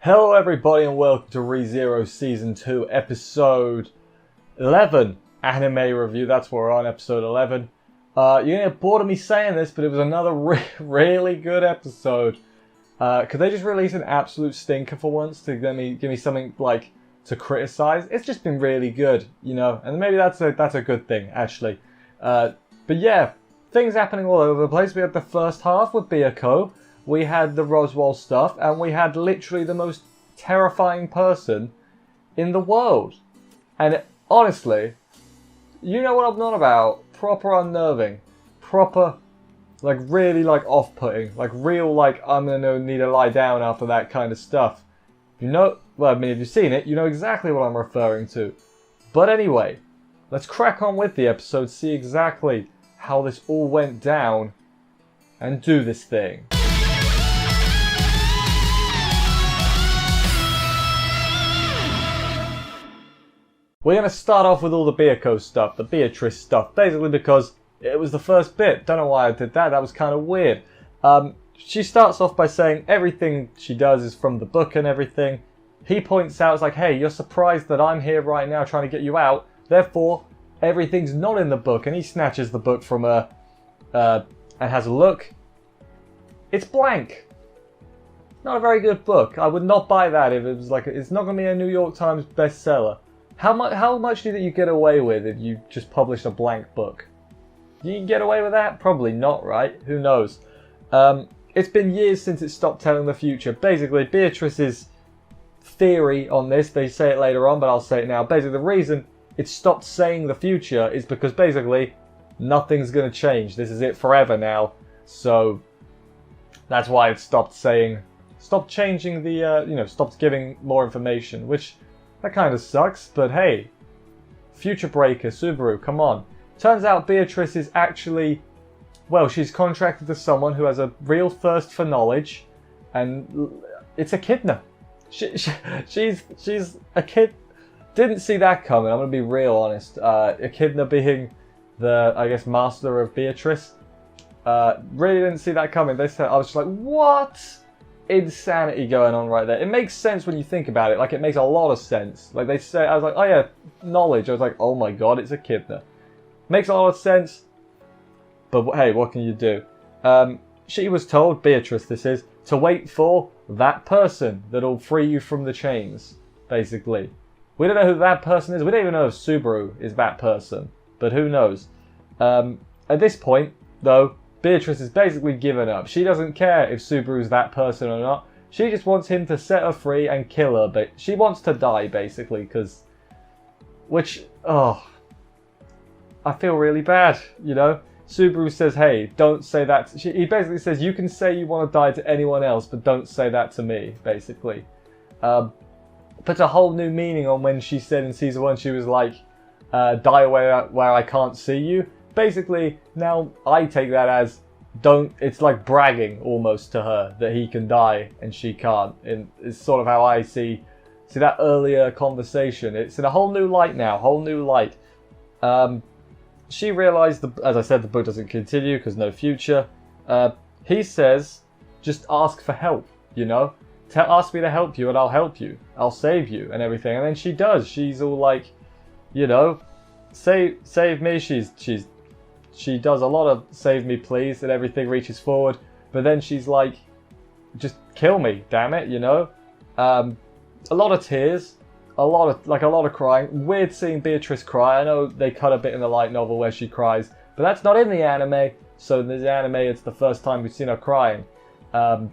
Hello everybody and welcome to ReZero Season 2 Episode 11 Anime Review. That's what we're on, Episode 11. You're going to get bored of me saying this, but it was another really good episode. Could they just release an absolute stinker for once to give me something like to criticize? It's just been really good, you know, and maybe that's a good thing, actually. But yeah, things happening all over the place. We had the first half with Beako. We had the Roswell stuff, and we had literally the most terrifying person in the world. And honestly, you know what I'm on about. Proper unnerving. Proper, like, really, like, off-putting. Like, real, like, I'm gonna need to lie down after that kind of stuff. You know, well, I mean, if you've seen it, you know exactly what I'm referring to. But anyway, let's crack on with the episode, see exactly how this all went down, and do this thing. We're going to start off with all the Beako stuff, the Beatrice stuff, basically because it was the first bit. Don't know why I did that, that was kind of weird. She starts off by saying everything she does is from the book and everything. He points out, it's like, hey, you're surprised that I'm here right now trying to get you out, therefore everything's not in the book. And he snatches the book from her and has a look. It's blank. Not a very good book. I would not buy that if it was like, it's not going to be a New York Times bestseller. How much do you think you get away with if you just published a blank book? You can get away with that? Probably not, right? Who knows? It's been years since it stopped telling the future. Basically, Beatrice's theory on this, they say it later on, but I'll say it now. Basically, the reason it stopped saying the future is because basically nothing's going to change. This is it forever now. So that's why it stopped changing the, stopped giving more information, which... that kind of sucks, but hey, Future Breaker, Subaru, come on. Turns out Beatrice is actually, well, she's contracted to someone who has a real thirst for knowledge, and it's Echidna. She's a kid. Didn't see that coming, I'm going to be real honest. Echidna being the, I guess, master of Beatrice. Really didn't see that coming. They said, I was just like, what? Insanity going on right there. It makes sense when you think about it. Like, it makes a lot of sense. Like, they say, I was like, oh yeah, knowledge. I was like, oh my god, it's Echidna. Makes a lot of sense. But hey, what can you do? She was told, Beatrice this is, to wait for that person that'll free you from the chains, basically. We don't know who that person is. We don't even know if Subaru is that person. But who knows? At this point, though, Beatrice has basically given up. She doesn't care if Subaru's that person or not. She just wants him to set her free and kill her. But she wants to die, basically, because... which, oh... I feel really bad, you know? Subaru says, hey, don't say that... he basically says, you can say you want to die to anyone else, but don't say that to me, basically. Puts a whole new meaning on when she said in Season 1, she was like, die where I can't see you. Basically, now I take that as it's like bragging almost to her that he can die and she can't. And it's sort of how I see that earlier conversation. It's in a whole new light now, whole new light. She realised, as I said, the book doesn't continue because no future. He says, just ask for help, you know? Ask me to help you and I'll help you. I'll save you and everything. And then she does. She's all like, you know, save me. She does a lot of save me please and everything, reaches forward, but then she's like, just kill me, damn it, you know? A lot of tears, a lot of crying. Weird seeing Beatrice cry. I know they cut a bit in the light novel where she cries, but that's not in the anime, so in the anime it's the first time we've seen her crying. A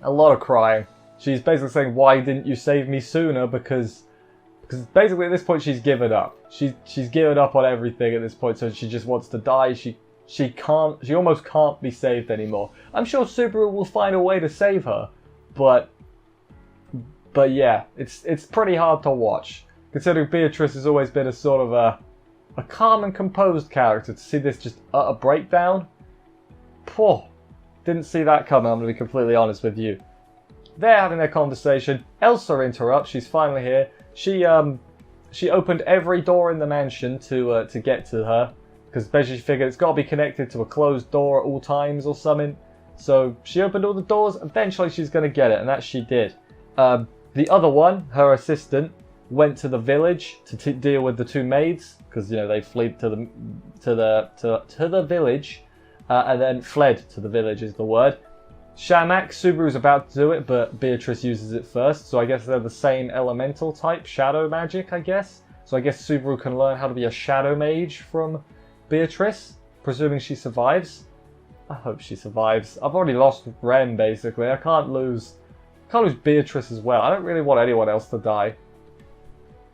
lot of crying. She's basically saying, why didn't you save me sooner? Because basically at this point she's given up. She's given up on everything at this point, so she just wants to die. She almost can't be saved anymore. I'm sure Subaru will find a way to save her, but yeah, it's pretty hard to watch. Considering Beatrice has always been a sort of a calm and composed character, to see this just utter breakdown, didn't see that coming, I'm going to be completely honest with you. They're having their conversation. Elsa interrupts, she's finally here. She opened every door in the mansion to get to her, because basically she figured it's got to be connected to a closed door at all times or something. So she opened all the doors. Eventually she's going to get it, and that she did. The other one, her assistant, went to the village to deal with the two maids because they fled to the village, and then fled to the village is the word. Shamak, Subaru's about to do it, but Beatrice uses it first. So I guess they're the same elemental type, shadow magic, I guess. So I guess Subaru can learn how to be a shadow mage from Beatrice, presuming she survives. I hope she survives. I've already lost Rem, basically. I can't lose Beatrice as well. I don't really want anyone else to die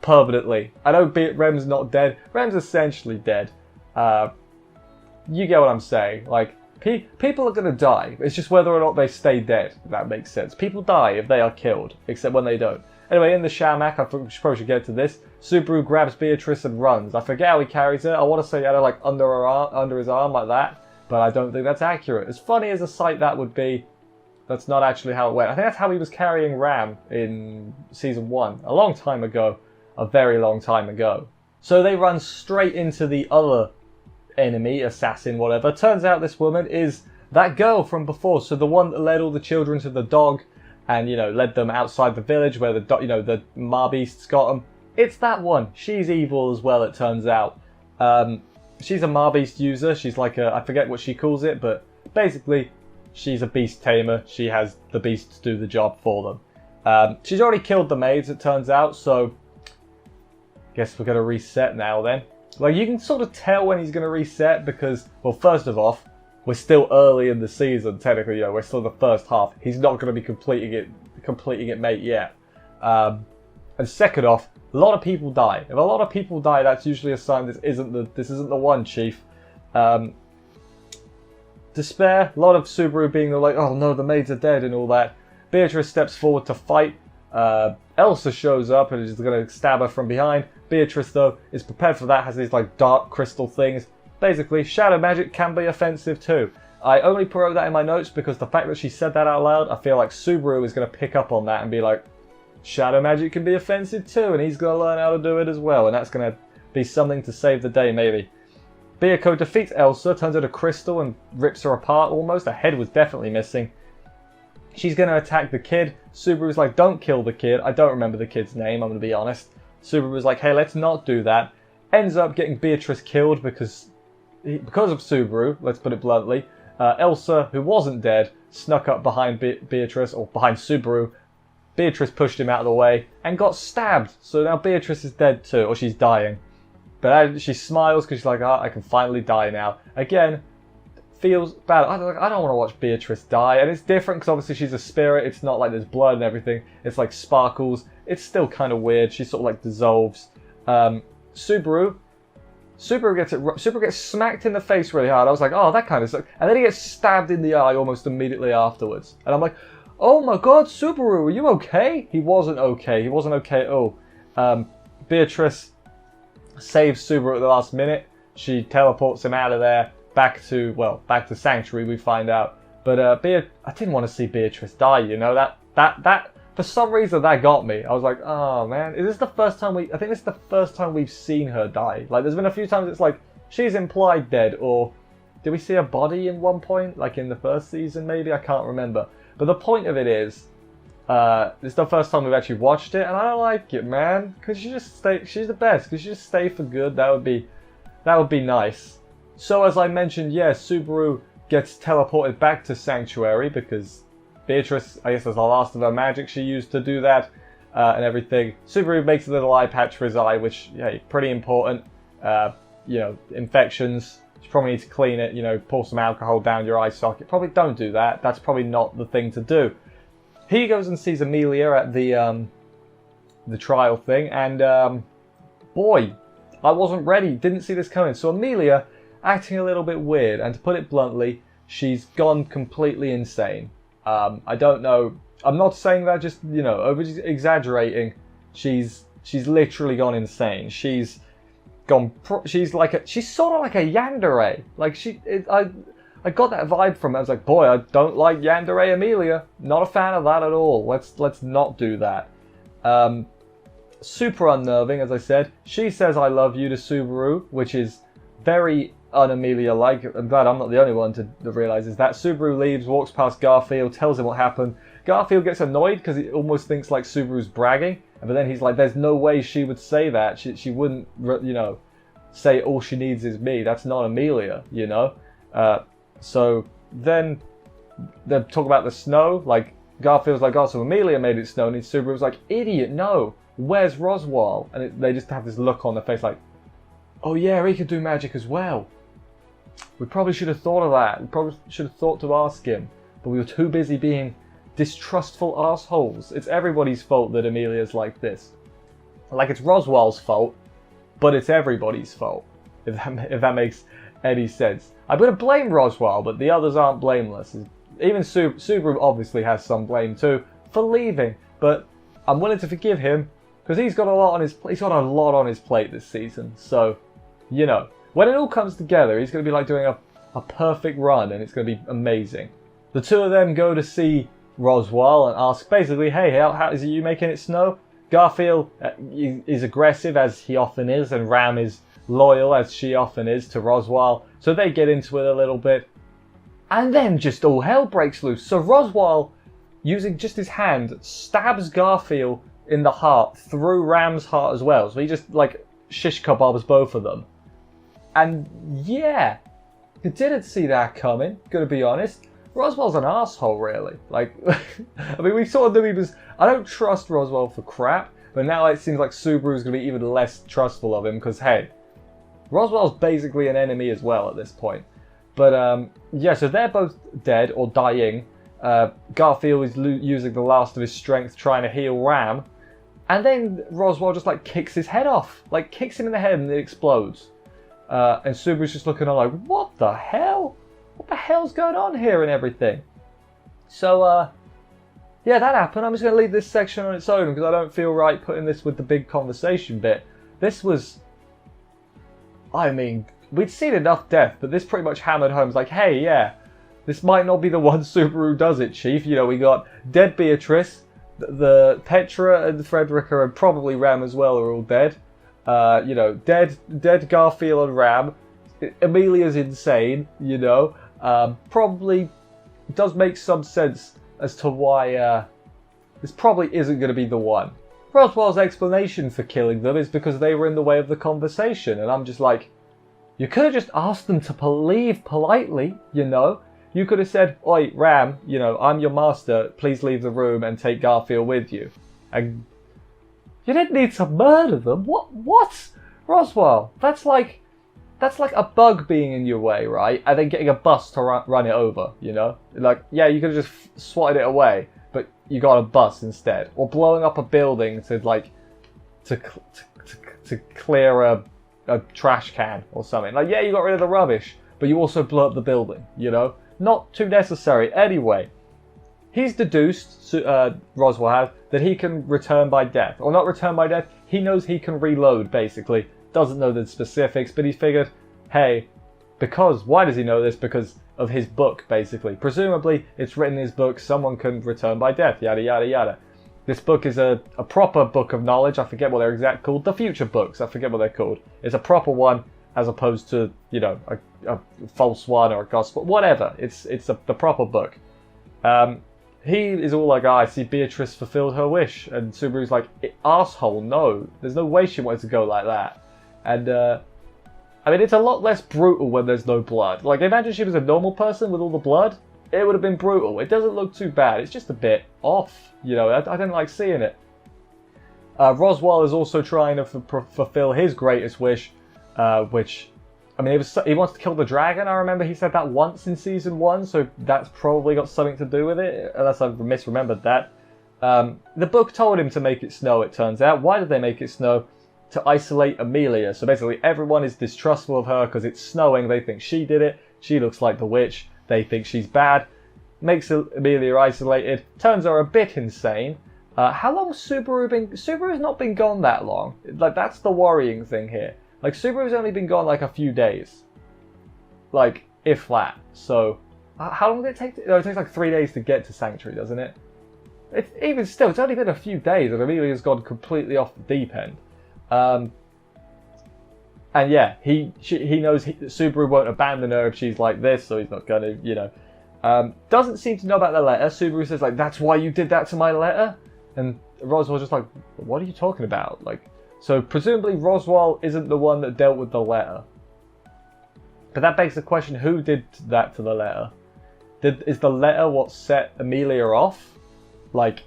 permanently. I know Rem's not dead. Rem's essentially dead. You get what I'm saying. Like, people are going to die. It's just whether or not they stay dead, if that makes sense. People die if they are killed, except when they don't. Anyway, in the Shamak, I probably should get to this. Subaru grabs Beatrice and runs. I forget how he carries her. I want to say he had her like under his arm like that, but I don't think that's accurate. As funny as a sight that would be, that's not actually how it went. I think that's how he was carrying Ram in Season 1, a long time ago. A very long time ago. So they run straight into the other enemy, assassin, whatever. Turns out this woman is that girl from before. So the one that led all the children to the dog and, led them outside the village where the Marbeasts got them. It's that one. She's evil as well, it turns out. She's a Marbeast user. She's like I forget what she calls it, but basically she's a beast tamer. She has the beasts do the job for them. She's already killed the maids, it turns out, so guess we're going to reset now then. Like, you can sort of tell when he's going to reset because, well, first of all, we're still early in the season, technically, we're still in the first half. He's not going to be completing it mate yet. And second off, a lot of people die. If a lot of people die, that's usually a sign this isn't the one, Chief. Despair, a lot of Subaru being like, oh no, the maids are dead and all that. Beatrice steps forward to fight. Elsa shows up and is going to stab her from behind. Beatrice, though, is prepared for that, has these like dark crystal things. Basically, shadow magic can be offensive too. I only wrote that in my notes because the fact that she said that out loud, I feel like Subaru is going to pick up on that and be like, shadow magic can be offensive too, and he's going to learn how to do it as well, and that's going to be something to save the day, maybe. Beako defeats Elsa, turns her to crystal and rips her apart almost. Her head was definitely missing. She's going to attack the kid. Subaru's like, don't kill the kid. I don't remember the kid's name, I'm going to be honest. Subaru's like, hey, let's not do that. Ends up getting Beatrice killed because of Subaru, let's put it bluntly. Elsa, who wasn't dead, snuck up behind Beatrice, or behind Subaru. Beatrice pushed him out of the way and got stabbed. So now Beatrice is dead too, or she's dying. But she smiles because she's like, I can finally die now. Again, feels bad. I don't want to watch Beatrice die. And it's different because obviously she's a spirit. It's not like there's blood and everything. It's like sparkles. It's still kind of weird. She sort of like dissolves. Subaru gets smacked in the face really hard. I was like, oh, that kind of sucks. And then he gets stabbed in the eye almost immediately afterwards. And I'm like, oh my god, Subaru, are you okay? He wasn't okay. He wasn't okay at all. Beatrice saves Subaru at the last minute. She teleports him out of there back to Sanctuary, we find out. But I didn't want to see Beatrice die, you know. That for some reason that got me. I was like, oh man, is this the first time I think this is the first time we've seen her die. Like, there's been a few times it's like she's implied dead, or did we see a body in one point, like in the first season maybe? I can't remember. But the point of it is, it's the first time we've actually watched it, and I don't like it, man. Could she just stay? She's the best. Could she just stay for good? That would be nice. So as I mentioned, yeah, Subaru gets teleported back to Sanctuary because Beatrice, I guess, was the last of her magic she used to do that, and everything. Subaru makes a little eye patch for his eye, which, yeah, pretty important. You know, infections. You probably need to clean it. You know, pour some alcohol down your eye socket. Probably don't do that. That's probably not the thing to do. He goes and sees Emilia at the trial thing, and boy, I wasn't ready. Didn't see this coming. So Emilia, acting a little bit weird, and to put it bluntly, she's gone completely insane. I don't know. I'm not saying that just, you know, over exaggerating. She's literally gone insane. She's sort of like a yandere. Like I got that vibe from her. I was like, boy, I don't like yandere Emilia. Not a fan of that at all. Let's not do that. Super unnerving, as I said. She says I love you to Subaru, which is very un-Emilia-like. I'm glad I'm not the only one to realise is that. Subaru leaves, walks past Garfield, tells him what happened. Garfield gets annoyed because he almost thinks like Subaru's bragging, but then he's like, there's no way she would say that. She wouldn't, you know, say all she needs is me. That's not Emilia, you know? So then they talk about the snow. Like, Garfield's like, oh, so Emilia made it snow. And Subaru's like, idiot, no. Where's Roswaal? And they just have this look on their face like, oh yeah, he could do magic as well. We probably should have thought of that. We probably should have thought to ask him. But we were too busy being distrustful assholes. It's everybody's fault that Emilia's like this. Like, it's Roswaal's fault, but it's everybody's fault. If that makes any sense. I'm going to blame Roswaal, but the others aren't blameless. Even Subaru obviously has some blame too for leaving. But I'm willing to forgive him because he's got a lot on his plate this season. So, you know, when it all comes together, he's going to be like doing a perfect run, and it's going to be amazing. The two of them go to see Roswaal and ask basically, hey, how is it you making it snow? Garfield is aggressive, as he often is, and Ram is loyal, as she often is, to Roswaal. So they get into it a little bit. And then just all hell breaks loose. So Roswaal, using just his hand, stabs Garfield in the heart, through Ram's heart as well. So he just, like, shish kebabs both of them. And yeah, you didn't see that coming, gonna be honest. Roswaal's an asshole, really. Like, I mean, we sort of knew he was... I don't trust Roswaal for crap, but now it seems like Subaru's going to be even less trustful of him, because, hey, Roswaal's basically an enemy as well at this point. But, yeah, so they're both dead, or dying. Garfield is using the last of his strength trying to heal Ram. And then Roswaal just, like, kicks his head off. Like, kicks him in the head and it explodes. And Subaru's just looking on like, what the hell? What the hell's going on here and everything? So, yeah, that happened. I'm just going to leave this section on its own because I don't feel right putting this with the big conversation bit. This was... I mean, we'd seen enough death, but this pretty much hammered home. It's like, hey, yeah, this might not be the one Subaru does it, Chief. You know, we got dead Beatrice, the Petra and Frederica, and probably Ram as well are all dead. You know, dead Garfield and Ram. Emilia's insane, you know. Probably does make some sense as to why this probably isn't going to be the one. Roswaal's explanation for killing them is because they were in the way of the conversation, and I'm just like, you could have just asked them to leave politely, you know. You could have said, oi, Ram, you know, I'm your master, please leave the room and take Garfield with you. And you didn't need to murder them. What? Roswaal, that's like a bug being in your way, right? And then getting a bus to run it over, you know? Like, yeah, you could have just swatted it away, but you got a bus instead. Or blowing up a building to, like, to clear a trash can or something. Like, yeah, you got rid of the rubbish, but you also blew up the building, you know? Not too necessary. Anyway, he's deduced, Roswaal has, that he can return by death. Or not return by death, he knows he can reload, basically. Doesn't know the specifics, but he figured, hey, why does he know this? Because of his book, basically. Presumably, it's written in his book, someone can return by death, yada, yada, yada. This book is a proper book of knowledge. I forget what they're exactly called. The future books, I forget what they're called. It's a proper one, as opposed to, you know, a false one or a gospel, whatever. It's the proper book. He is all like, I see Beatrice fulfilled her wish. And Subaru's like, asshole, no. There's no way she wanted to go like that. And, I mean, it's a lot less brutal when there's no blood. Like, imagine she was a normal person with all the blood. It would have been brutal. It doesn't look too bad. It's just a bit off. You know, I didn't like seeing it. Roswaal is also trying to fulfill his greatest wish, which... I mean, he wants to kill the dragon. I remember he said that once in Season 1, so that's probably got something to do with it, unless I've misremembered that. The book told him to make it snow, it turns out. Why did they make it snow? To isolate Emilia. So basically everyone is distrustful of her because it's snowing. They think she did it. She looks like the witch. They think she's bad. Makes Emilia isolated. Turns her a bit insane. How long has Subaru been... Subaru's not been gone that long. Like, that's the worrying thing here. Like, Subaru's only been gone, like, a few days. Like, if that. So, how long did it take? No, it takes, like, 3 days to get to Sanctuary, doesn't it? Even still, it's only been a few days and Emilia's gone completely off the deep end. And yeah, he knows Subaru won't abandon her if she's like this, so he's not going to, you know, Doesn't seem to know about the letter. Subaru says, like, that's why you did that to my letter? And Roswell's just like, what are you talking about? Like, so presumably Roswell isn't the one that dealt with the letter. But that begs the question, who did that to the letter? Is the letter what set Emilia off? Like,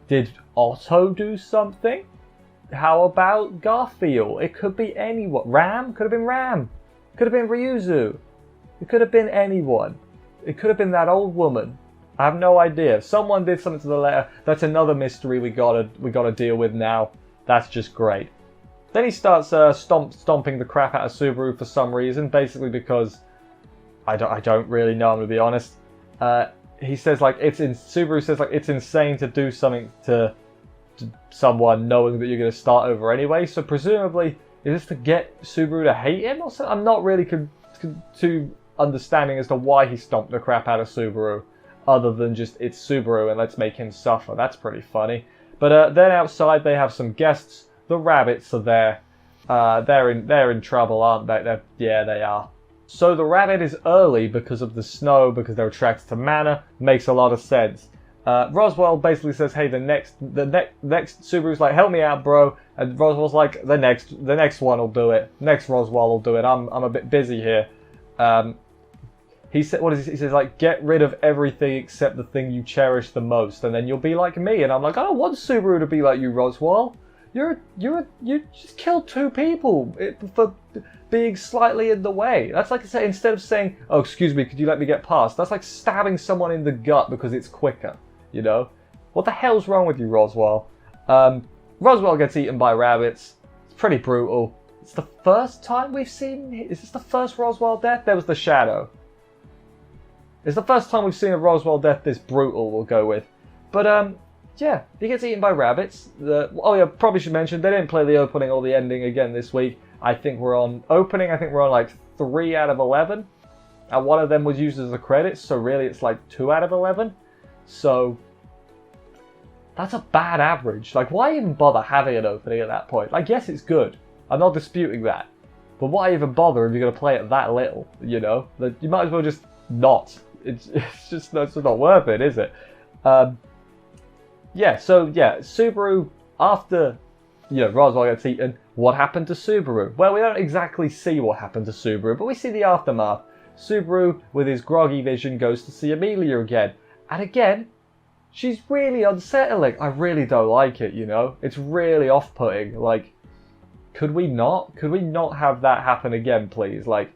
did Otto do something? How about Garfield? It could be anyone. Ram? Could have been Ram. Could have been Ryuzu. It could have been anyone. It could have been that old woman. I have no idea. Someone did something to the letter. That's another mystery we gotta deal with now. That's just great. Then he starts stomping the crap out of Subaru for some reason, basically because I don't really know. I'm gonna be honest. He says like Subaru says like it's insane to do something to someone knowing that you're gonna start over anyway. So presumably, is this to get Subaru to hate him or something? I'm not really too understanding as to why he stomped the crap out of Subaru, other than just it's Subaru and let's make him suffer. That's pretty funny. But then outside they have some guests. The rabbits are there. They're in trouble, aren't they? Yeah, they are. So the rabbit is early because of the snow, because they're attracted to mana. Makes a lot of sense. Roswell basically says, "Hey, the next Subaru's like, help me out, bro." And Roswell's like, "The next one will do it. Next Roswell will do it. I'm a bit busy here." He said, he says like, get rid of everything except the thing you cherish the most, and then you'll be like me. And I'm like, I don't want Subaru to be like you, Roswell. You just killed 2 people for being slightly in the way. That's like I say, instead of saying, "Oh, excuse me, could you let me get past?" That's like stabbing someone in the gut because it's quicker. You know, what the hell's wrong with you, Roswell? Roswell gets eaten by rabbits. It's pretty brutal. It's the first time we've seen. Is this the first Roswell death? There was the shadow. It's the first time we've seen a Roswell death this brutal, we'll go with. But, yeah, he gets eaten by rabbits. Oh yeah, probably should mention, they didn't play the opening or the ending again this week. I think we're on like 3 out of 11. And one of them was used as a credit, so really it's like 2 out of 11. So, that's a bad average. Like, why even bother having an opening at that point? Like, yes, it's good. I'm not disputing that. But why even bother if you're going to play it that little, you know? You might as well just not. It's just not worth it, is it? Yeah, so yeah, Subaru, after, you know, Roswell gets eaten, what happened to Subaru? Well, we don't exactly see what happened to Subaru, but we see the aftermath. Subaru, with his groggy vision, goes to see Emilia again. And again, she's really unsettling. I really don't like it, you know? It's really off-putting. Like, could we not have that happen again, please? Like,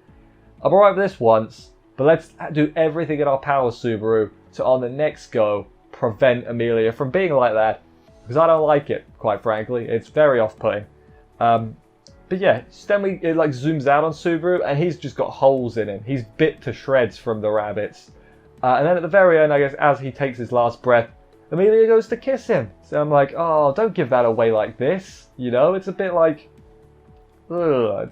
I'm alright with this once, but let's do everything in our power, Subaru, to on the next go prevent Emilia from being like that, because I don't like it, quite frankly. It's very off-putting. But yeah, then it like zooms out on Subaru, and he's just got holes in him. He's bit to shreds from the rabbits. And then at the very end, I guess, as he takes his last breath, Emilia goes to kiss him. So I'm like, oh, don't give that away like this. You know, it's a bit like, ugh,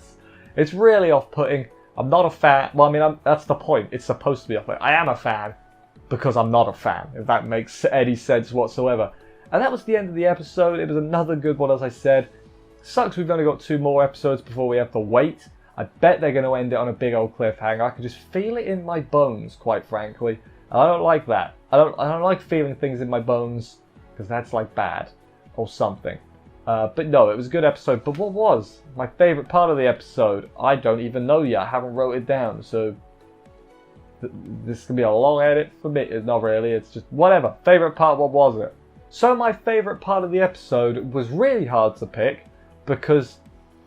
it's really off-putting. I'm not a fan. Well, I mean, that's the point. It's supposed to be off-putting. I am a fan because I'm not a fan, if that makes any sense whatsoever. And that was the end of the episode. It was another good one, as I said. Sucks we've only got 2 more episodes before we have to wait. I bet they're going to end it on a big old cliffhanger. I can just feel it in my bones, quite frankly. And I don't like that. I don't like feeling things in my bones, because that's like bad or something. But no, it was a good episode. But what was my favourite part of the episode? I don't even know yet. I haven't wrote it down, so this can be a long edit for me. Not really, it's just whatever. Favourite part, what was it? So my favourite part of the episode was really hard to pick, because,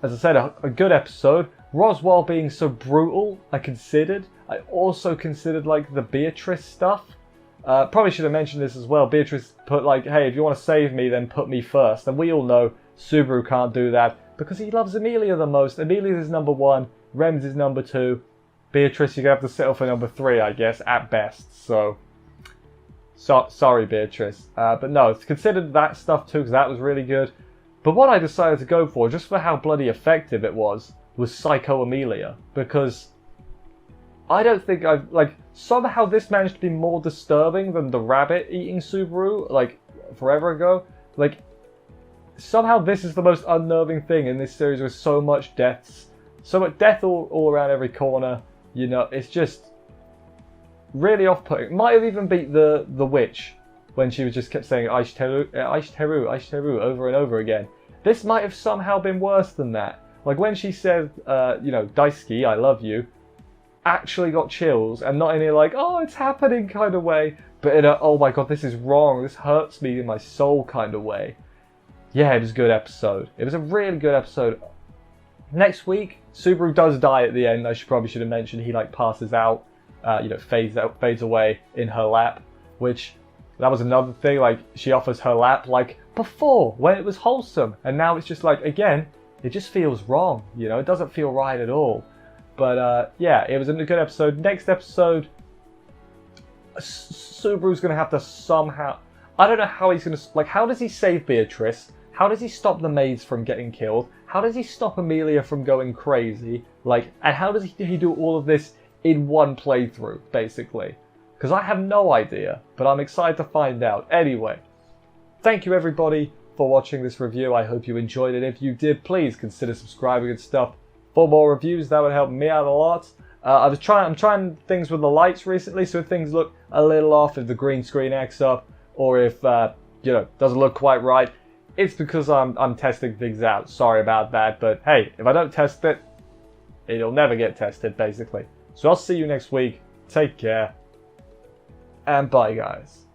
as I said, a good episode. Roswell being so brutal, I considered. I also considered, like, the Beatrice stuff. Probably should have mentioned this as well. Beatrice put, like, hey, if you want to save me, then put me first. And we all know Subaru can't do that because he loves Emilia the most. Emilia is number 1. Rems is number 2. Beatrice, you're going to have to settle for number 3, I guess, at best. So sorry, Beatrice. But no, it's considered that stuff too, because that was really good. But what I decided to go for, just for how bloody effective it was Psycho Emilia. Because I don't think somehow this managed to be more disturbing than the rabbit eating Subaru, like, forever ago. Like, somehow this is the most unnerving thing in this series with so much deaths. So much death all around every corner. You know, it's just... really off-putting. Might have even beat the witch when she was just kept saying Aishiteru, Aishiteru, Aishiteru over and over again. This might have somehow been worse than that. Like when she said, you know, Daisuke, I love you, actually got chills, and not in a like, oh, it's happening kind of way, but in a, oh my god, this is wrong, this hurts me in my soul kind of way. Yeah, it was a good episode. It was a really good episode. Next week, Subaru does die at the end. I probably should have mentioned he like passes out, you know, fades away in her lap, which that was another thing. Like she offers her lap like before when it was wholesome, and now it's just like again, it just feels wrong. You know, it doesn't feel right at all. But yeah, it was a good episode. Next episode, Subaru's gonna have to somehow. I don't know how he's gonna like. How does he save Beatrice? How does he stop the maids from getting killed? How does he stop Emilia from going crazy? Like, and how does he do all of this in one playthrough, basically? Because I have no idea, but I'm excited to find out. Anyway, thank you everybody for watching this review. I hope you enjoyed it. If you did, please consider subscribing and stuff for more reviews. That would help me out a lot. I'm trying things with the lights recently, so if things look a little off, if the green screen acts up, or if you know, doesn't look quite right, it's because I'm testing things out. Sorry about that, but hey, if I don't test it, it'll never get tested, basically. So I'll see you next week. Take care, and bye, guys.